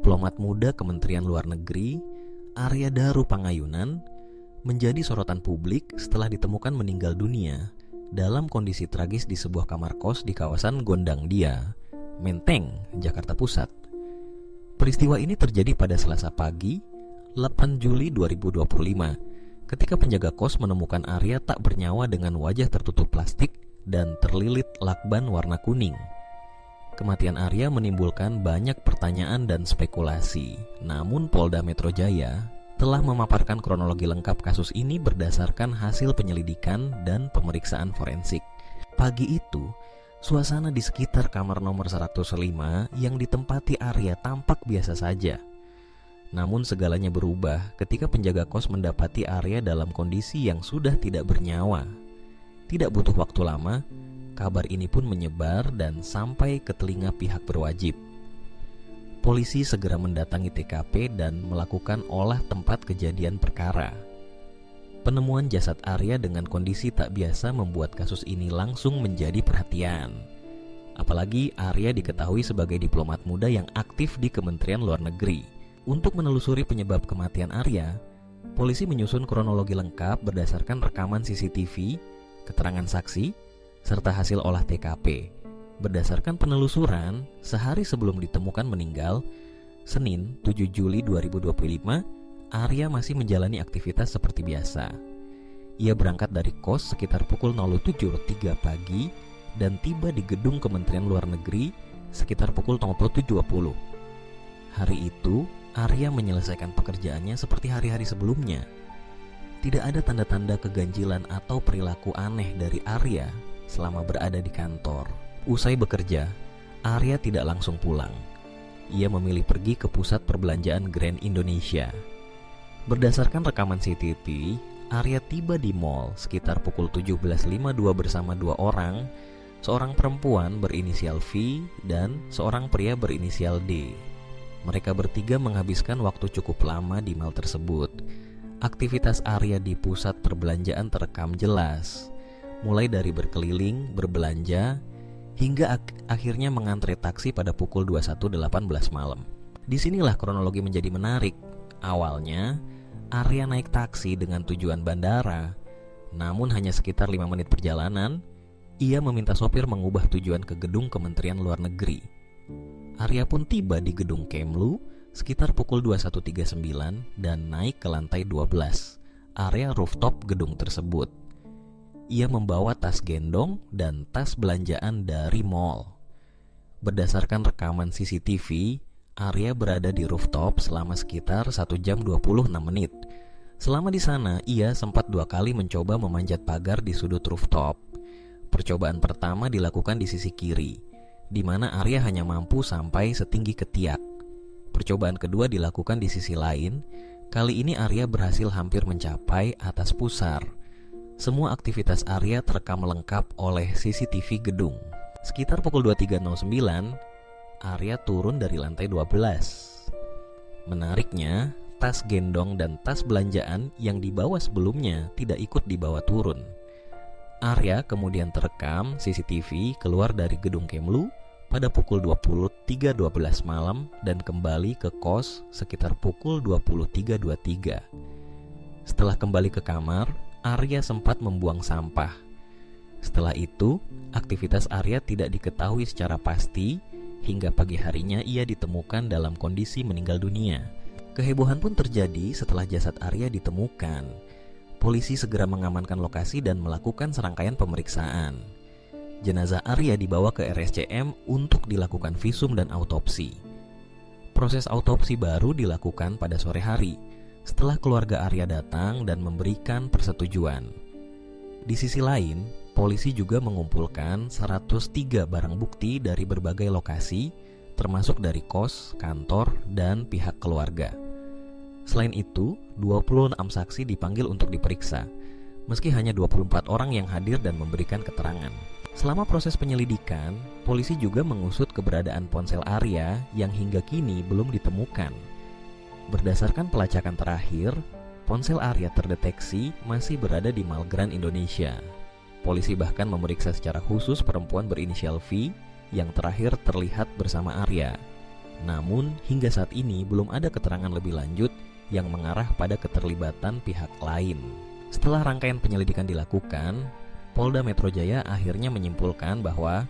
diplomat muda Kementerian Luar Negeri, Arya Daru Pangayunan, menjadi sorotan publik setelah ditemukan meninggal dunia dalam kondisi tragis di sebuah kamar kos di kawasan Gondangdia, Menteng, Jakarta Pusat. Peristiwa ini terjadi pada Selasa pagi, 8 Juli 2025, ketika penjaga kos menemukan Arya tak bernyawa dengan wajah tertutup plastik dan terlilit lakban warna kuning. Kematian Arya menimbulkan banyak pertanyaan dan spekulasi. Namun Polda Metro Jaya telah memaparkan kronologi lengkap kasus ini berdasarkan hasil penyelidikan dan pemeriksaan forensik. Pagi itu, suasana di sekitar kamar nomor 105 yang ditempati Arya tampak biasa saja. Namun segalanya berubah ketika penjaga kos mendapati Arya dalam kondisi yang sudah tidak bernyawa. Tidak butuh waktu lama, kabar ini pun menyebar dan sampai ke telinga pihak berwajib. Polisi segera mendatangi TKP dan melakukan olah tempat kejadian perkara. Penemuan jasad Arya dengan kondisi tak biasa membuat kasus ini langsung menjadi perhatian. Apalagi Arya diketahui sebagai diplomat muda yang aktif di Kementerian Luar Negeri. Untuk menelusuri penyebab kematian Arya, polisi menyusun kronologi lengkap berdasarkan rekaman CCTV, keterangan saksi, serta hasil olah TKP. Berdasarkan penelusuran, sehari sebelum ditemukan meninggal, Senin 7 Juli 2025, Arya masih menjalani aktivitas seperti biasa. Ia berangkat dari kos sekitar pukul 07.03 pagi dan tiba di gedung Kementerian Luar Negeri sekitar pukul 07.20. Hari itu, Arya menyelesaikan pekerjaannya seperti hari-hari sebelumnya. Tidak ada tanda-tanda keganjilan atau perilaku aneh dari Arya selama berada di kantor. Usai bekerja, Arya tidak langsung pulang. Ia memilih pergi ke pusat perbelanjaan Grand Indonesia. Berdasarkan rekaman CCTV, Arya tiba di mall sekitar pukul 17.52 bersama dua orang, seorang perempuan berinisial V dan seorang pria berinisial D. Mereka bertiga menghabiskan waktu cukup lama di mall tersebut. Aktivitas Arya di pusat perbelanjaan terekam jelas, mulai dari berkeliling, berbelanja, hingga akhirnya mengantre taksi pada pukul 21.18 malam. Disinilah kronologi menjadi menarik. Awalnya, Arya naik taksi dengan tujuan bandara. Namun hanya sekitar 5 menit perjalanan, ia meminta sopir mengubah tujuan ke gedung Kementerian Luar Negeri. Arya pun tiba di gedung Kemlu sekitar pukul 21.39 dan naik ke lantai 12, area rooftop gedung tersebut. Ia membawa tas gendong dan tas belanjaan dari mall. Berdasarkan rekaman CCTV, Arya berada di rooftop selama sekitar 1 jam 26 menit. Selama di sana, ia sempat 2 kali mencoba memanjat pagar di sudut rooftop. Percobaan pertama dilakukan di sisi kiri, di mana Arya hanya mampu sampai setinggi ketiak. Percobaan kedua dilakukan di sisi lain. Kali ini Arya berhasil hampir mencapai atas pusar. Semua aktivitas Arya terekam lengkap oleh CCTV gedung. Sekitar pukul 23.09, Arya turun dari lantai 12. Menariknya, tas gendong dan tas belanjaan yang dibawa sebelumnya tidak ikut dibawa turun. Arya kemudian terekam CCTV keluar dari gedung Kemlu pada pukul 23.12 malam dan kembali ke kos sekitar pukul 23.23. Setelah kembali ke kamar, Arya sempat membuang sampah. Setelah itu, aktivitas Arya tidak diketahui secara pasti hingga pagi harinya ia ditemukan dalam kondisi meninggal dunia. Kehebohan pun terjadi setelah jasad Arya ditemukan. Polisi segera mengamankan lokasi dan melakukan serangkaian pemeriksaan. Jenazah Arya dibawa ke RSCM untuk dilakukan visum dan autopsi. Proses autopsi baru dilakukan pada sore hari, setelah keluarga Arya datang dan memberikan persetujuan. Di sisi lain, polisi juga mengumpulkan 103 barang bukti dari berbagai lokasi, termasuk dari kos, kantor, dan pihak keluarga. Selain itu, 26 saksi dipanggil untuk diperiksa, meski hanya 24 orang yang hadir dan memberikan keterangan. Selama proses penyelidikan, polisi juga mengusut keberadaan ponsel Arya yang hingga kini belum ditemukan. Berdasarkan pelacakan terakhir, ponsel Arya terdeteksi masih berada di Mall Grand Indonesia. Polisi bahkan memeriksa secara khusus perempuan berinisial V yang terakhir terlihat bersama Arya. Namun, hingga saat ini belum ada keterangan lebih lanjut yang mengarah pada keterlibatan pihak lain. Setelah rangkaian penyelidikan dilakukan, Polda Metro Jaya akhirnya menyimpulkan bahwa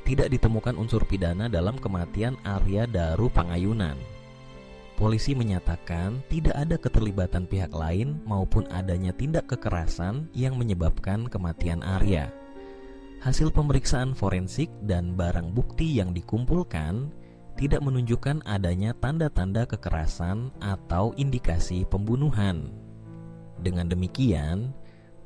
tidak ditemukan unsur pidana dalam kematian Arya Daru Pangayunan. Polisi menyatakan tidak ada keterlibatan pihak lain maupun adanya tindak kekerasan yang menyebabkan kematian Arya. Hasil pemeriksaan forensik dan barang bukti yang dikumpulkan tidak menunjukkan adanya tanda-tanda kekerasan atau indikasi pembunuhan. Dengan demikian,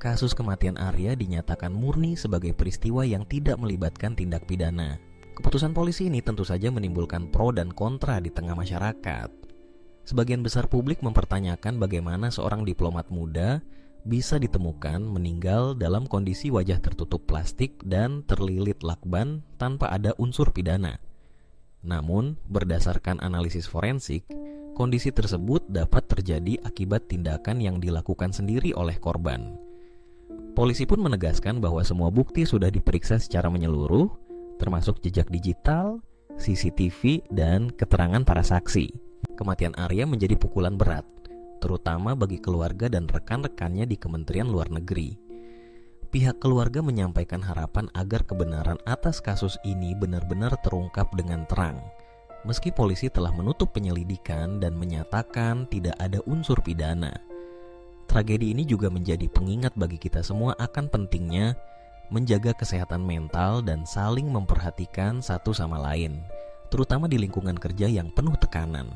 kasus kematian Arya dinyatakan murni sebagai peristiwa yang tidak melibatkan tindak pidana. Keputusan polisi ini tentu saja menimbulkan pro dan kontra di tengah masyarakat. Sebagian besar publik mempertanyakan bagaimana seorang diplomat muda bisa ditemukan meninggal dalam kondisi wajah tertutup plastik dan terlilit lakban tanpa ada unsur pidana. Namun, berdasarkan analisis forensik, kondisi tersebut dapat terjadi akibat tindakan yang dilakukan sendiri oleh korban. Polisi pun menegaskan bahwa semua bukti sudah diperiksa secara menyeluruh, termasuk jejak digital, CCTV, dan keterangan para saksi. Kematian Arya menjadi pukulan berat, terutama bagi keluarga dan rekan-rekannya di Kementerian Luar Negeri. Pihak keluarga menyampaikan harapan agar kebenaran atas kasus ini benar-benar terungkap dengan terang. Meski polisi telah menutup penyelidikan dan menyatakan tidak ada unsur pidana. Tragedi ini juga menjadi pengingat bagi kita semua akan pentingnya menjaga kesehatan mental dan saling memperhatikan satu sama lain, terutama di lingkungan kerja yang penuh tekanan.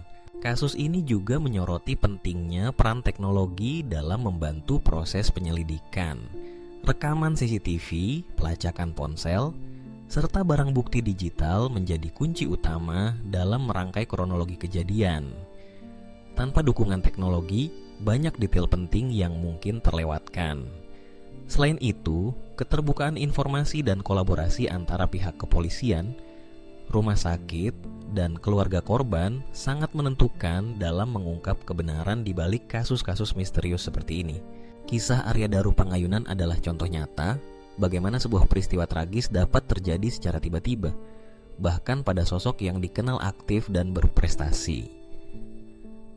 Kasus ini juga menyoroti pentingnya peran teknologi dalam membantu proses penyelidikan. Rekaman CCTV, pelacakan ponsel, serta barang bukti digital menjadi kunci utama dalam merangkai kronologi kejadian. Tanpa dukungan teknologi, banyak detail penting yang mungkin terlewatkan. Selain itu, keterbukaan informasi dan kolaborasi antara pihak kepolisian, rumah sakit, dan keluarga korban sangat menentukan dalam mengungkap kebenaran di balik kasus-kasus misterius seperti ini. Kisah Arya Daru Pangayunan adalah contoh nyata bagaimana sebuah peristiwa tragis dapat terjadi secara tiba-tiba, bahkan pada sosok yang dikenal aktif dan berprestasi.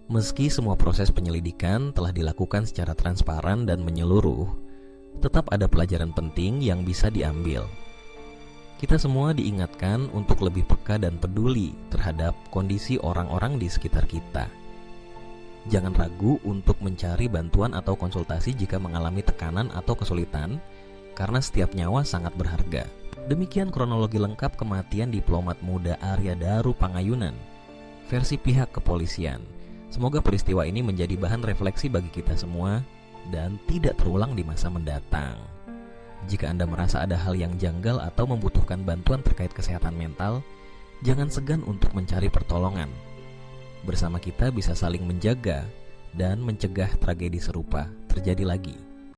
Meski semua proses penyelidikan telah dilakukan secara transparan dan menyeluruh, tetap ada pelajaran penting yang bisa diambil. Kita semua diingatkan untuk lebih peka dan peduli terhadap kondisi orang-orang di sekitar kita. Jangan ragu untuk mencari bantuan atau konsultasi jika mengalami tekanan atau kesulitan, karena setiap nyawa sangat berharga. Demikian kronologi lengkap kematian diplomat muda Arya Daru Pangayunan, versi pihak kepolisian. Semoga peristiwa ini menjadi bahan refleksi bagi kita semua dan tidak terulang di masa mendatang. Jika Anda merasa ada hal yang janggal atau membutuhkan bantuan terkait kesehatan mental, jangan segan untuk mencari pertolongan. Bersama kita bisa saling menjaga dan mencegah tragedi serupa terjadi lagi.